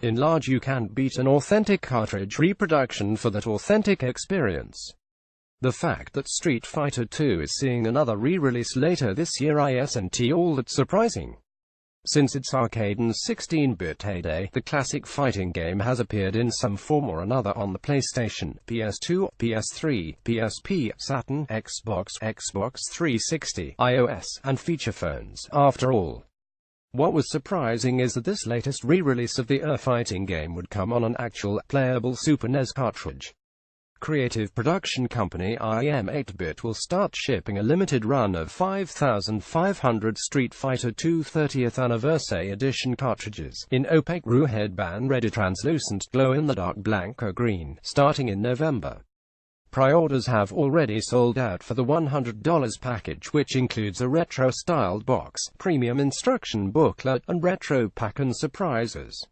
In large, you can't beat an authentic cartridge reproduction for that authentic experience. The fact that Street Fighter II is seeing another re-release later this year isn't all that surprising. Since its arcade and 16-bit heyday, the classic fighting game has appeared in some form or another on the PlayStation, PS2, PS3, PSP, Saturn, Xbox, Xbox 360, iOS, and feature phones. After all, what was surprising is that this latest re-release of the fighting game would come on an actual, playable Super NES cartridge. Creative production company IM8-Bit will start shipping a limited run of 5,500 Street Fighter II 30th Anniversary Edition cartridges, in opaque Ru headband-ready translucent glow-in-the-dark blank or green, starting in November. Pre-orders have already sold out for the $100 package, which includes a retro-styled box, premium instruction booklet, and retro pack and surprises.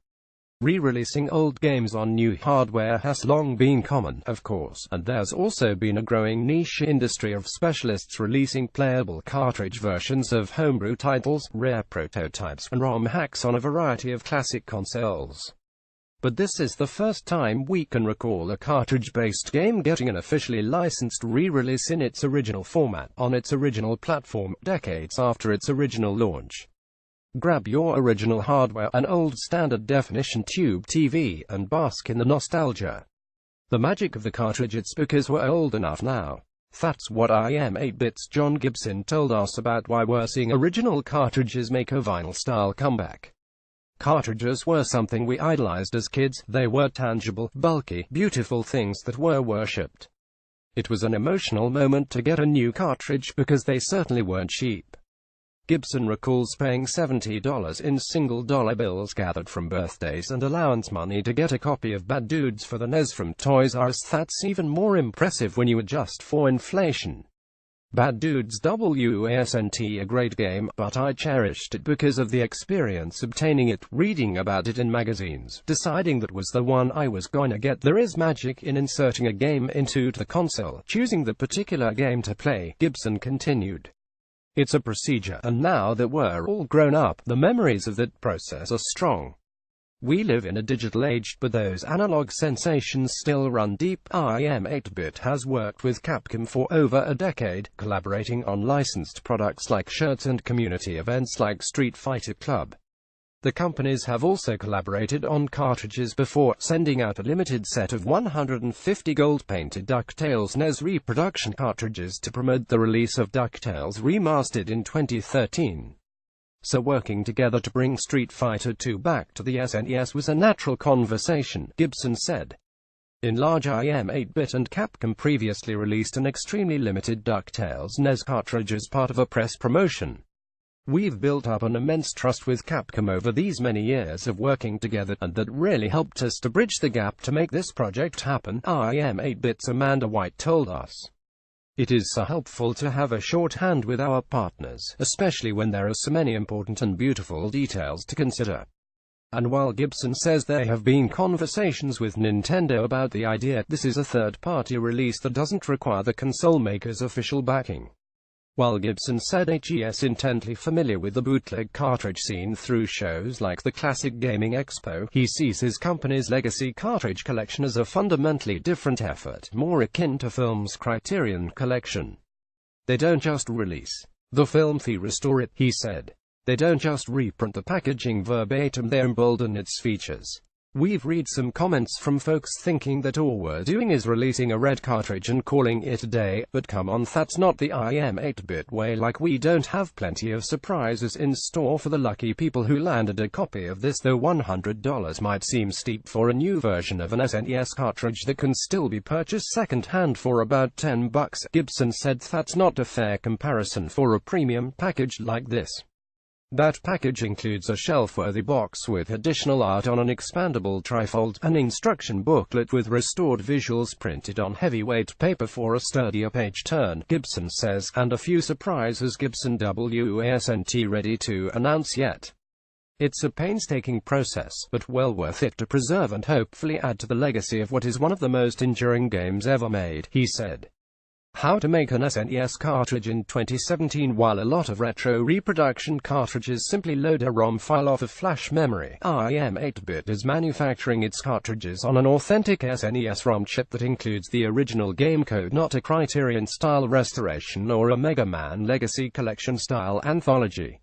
Re-releasing old games on new hardware has long been common, of course, and there's also been a growing niche industry of specialists releasing playable cartridge versions of homebrew titles, rare prototypes, and ROM hacks on a variety of classic consoles. But this is the first time we can recall a cartridge-based game getting an officially licensed re-release in its original format, on its original platform, decades after its original launch. Grab your original hardware, an old standard-definition tube TV, and bask in the nostalgia. The magic of the cartridge, it's because we're old enough now. That's what IM8-Bit's John Gibson told us about why we're seeing original cartridges make a vinyl-style comeback. Cartridges were something we idolized as kids. They were tangible, bulky, beautiful things that were worshipped. It was an emotional moment to get a new cartridge because they certainly weren't cheap. Gibson recalls paying $70 in single-dollar bills gathered from birthdays and allowance money to get a copy of Bad Dudes for the NES from Toys R Us. That's even more impressive when you adjust for inflation. Bad Dudes wasn't a great game, but I cherished it because of the experience obtaining it, reading about it in magazines, deciding that was the one I was going to get. There is magic in inserting a game into the console, choosing the particular game to play, Gibson continued. It's a procedure, and now that we're all grown up, the memories of that process are strong. We live in a digital age, but those analog sensations still run deep. IM8-Bit has worked with Capcom for over a decade, collaborating on licensed products like shirts and community events like Street Fighter Club. The companies have also collaborated on cartridges before, sending out a limited set of 150 gold-painted DuckTales NES reproduction cartridges to promote the release of DuckTales Remastered in 2013. So working together to bring Street Fighter II back to the SNES was a natural conversation, Gibson said. In large, IM8-Bit and Capcom previously released an extremely limited DuckTales NES cartridge as part of a press promotion. We've built up an immense trust with Capcom over these many years of working together, and that really helped us to bridge the gap to make this project happen, IM8-Bit's Amanda White told us. It is so helpful to have a shorthand with our partners, especially when there are so many important and beautiful details to consider. And while Gibson says there have been conversations with Nintendo about the idea, this is a third-party release that doesn't require the console maker's official backing. While Gibson said he is intently familiar with the bootleg cartridge scene through shows like the Classic Gaming Expo, he sees his company's legacy cartridge collection as a fundamentally different effort, more akin to film's Criterion Collection. They don't just release the film, they restore it, he said. They don't just reprint the packaging verbatim, they embolden its features. We've read some comments from folks thinking that all we're doing is releasing a red cartridge and calling it a day, but come on, that's not the IM8-Bit way. Like, we don't have plenty of surprises in store for the lucky people who landed a copy of this, though $100 might seem steep for a new version of an SNES cartridge that can still be purchased second-hand for about $10. Gibson said that's not a fair comparison for a premium package like this. That package includes a shelf-worthy box with additional art on an expandable trifold, an instruction booklet with restored visuals printed on heavyweight paper for a sturdier page turn, Gibson says, and a few surprises Gibson wasn't ready to announce yet. It's a painstaking process, but well worth it to preserve and hopefully add to the legacy of what is one of the most enduring games ever made, he said. How to make an SNES cartridge in 2017. While a lot of retro reproduction cartridges simply load a ROM file off of flash memory, IM 8-bit is manufacturing its cartridges on an authentic SNES ROM chip that includes the original game code, not a Criterion-style restoration or a Mega Man Legacy Collection-style anthology.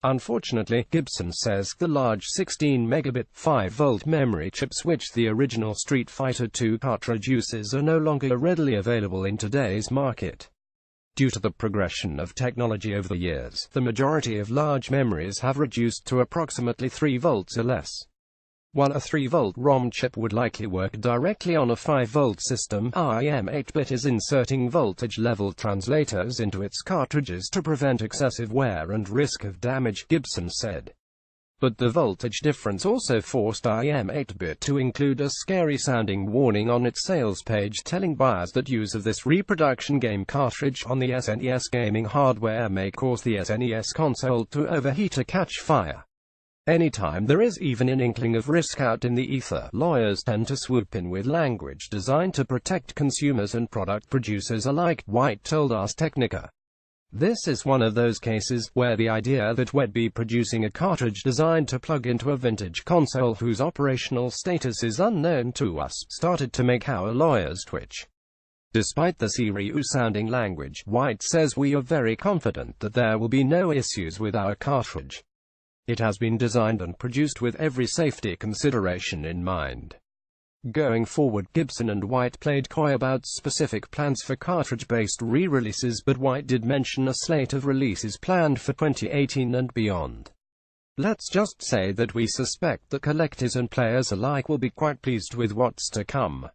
Unfortunately, Gibson says, the large 16 megabit, 5-volt memory chips which the original Street Fighter II cartridge uses are no longer readily available in today's market. Due to the progression of technology over the years, the majority of large memories have reduced to approximately 3 volts or less. While a 3-volt ROM chip would likely work directly on a 5-volt system, IM 8-bit is inserting voltage-level translators into its cartridges to prevent excessive wear and risk of damage, Gibson said. But the voltage difference also forced IM 8-bit to include a scary-sounding warning on its sales page telling buyers that use of this reproduction game cartridge on the SNES gaming hardware may cause the SNES console to overheat or catch fire. Anytime there is even an inkling of risk out in the ether, lawyers tend to swoop in with language designed to protect consumers and product producers alike, White told Ars Technica. This is one of those cases where the idea that we'd be producing a cartridge designed to plug into a vintage console whose operational status is unknown to us started to make our lawyers twitch. Despite the serious-sounding language, White says we are very confident that there will be no issues with our cartridge. It has been designed and produced with every safety consideration in mind. Going forward, Gibson and White played coy about specific plans for cartridge-based re-releases, but White did mention a slate of releases planned for 2018 and beyond. Let's just say that we suspect that collectors and players alike will be quite pleased with what's to come.